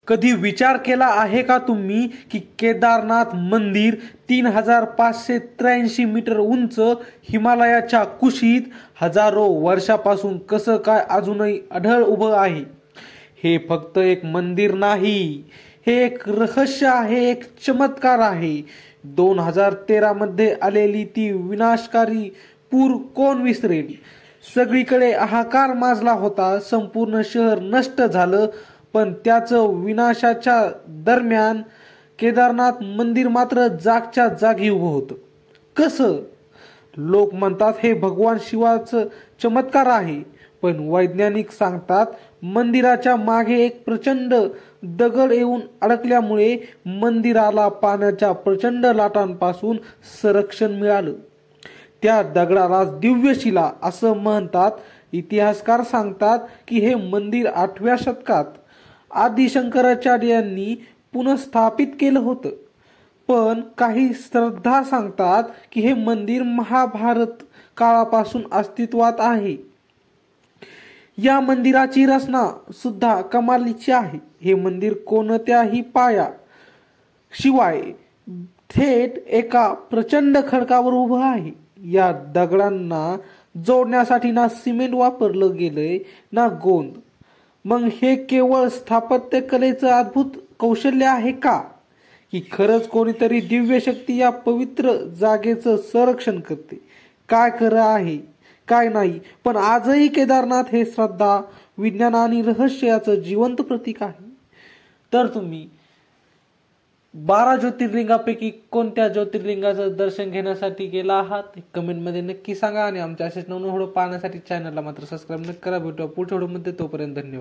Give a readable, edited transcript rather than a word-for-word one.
कधी विचार केला आहे का तुम्ही की केदारनाथ मंदिर 3583 मीटर उंच हिमालयाच्या कुशीत हजारो वर्षापासून कसं काय अजूनही अढळ उभं आहे? हे फक्त एक मंदिर नाही, हे एक रहस्य आहे, एक चमत्कार आहे. 2013 मध्ये आलेली ती विनाशकारी पूर कोण विसरेल? सगळीकडे हाहाकार माजला होता, संपूर्ण शहर नष्ट झालं. पण त्याचं विनाशाच्या दरम्यान केदारनाथ मंदिर मात्र जागच्या जागी उभं होतं. कसं? लोक म्हणतात हे भगवान शिवाचं चमत्कार आहे, पण वैज्ञानिक सांगतात मंदिराच्या मागे एक प्रचंड दगड येऊन अडकल्यामुळे मंदिराला पाण्याच्या प्रचंड लाटांपासून संरक्षण मिळालं. त्या दगडाला दिव्यशिला असं म्हणतात. इतिहासकार सांगतात की हे मंदिर 8व्या शतकात आदि शंकराचार्यांनी पुनःस्थापित केलं होतं. पण काही श्रद्धा सांगतात की हे मंदिर महाभारत काळापासून अस्तित्वात आहे. या मंदिराची रचना सुद्धा कमालीची आहे. हे मंदिर कोणत्याही पाया शिवाय थेट एका प्रचंड खडकावर उभं आहे. या दगडांना जोडण्यासाठी ना सिमेंट वापरलं गेलंय ना गोंद. मग हे केवळ स्थापत्य कलेचं अद्भुत कौशल्य आहे का, की खरंच कोणीतरी दिव्य शक्ती या पवित्र जागेचं संरक्षण करते? काय खरं आहे काय नाही, पण आजही केदारनाथ हे श्रद्धा, विज्ञान आणि रहस्याचं जिवंत प्रतीक आहे. तर तुम्ही 12 ज्योतिर्लिंगापैकी कोणत्या ज्योतिर्लिंगाचं दर्शन घेण्यासाठी गेला आहात? कमेंटमध्ये नक्की सांगा. आणि आमच्या असेच नवनवीन व्हिडिओ पाहण्यासाठी चॅनलला मात्र सबस्क्राईब नक्की करा. भेटूया पुढच्या व्हिडिओमध्ये. तोपर्यंत धन्यवाद.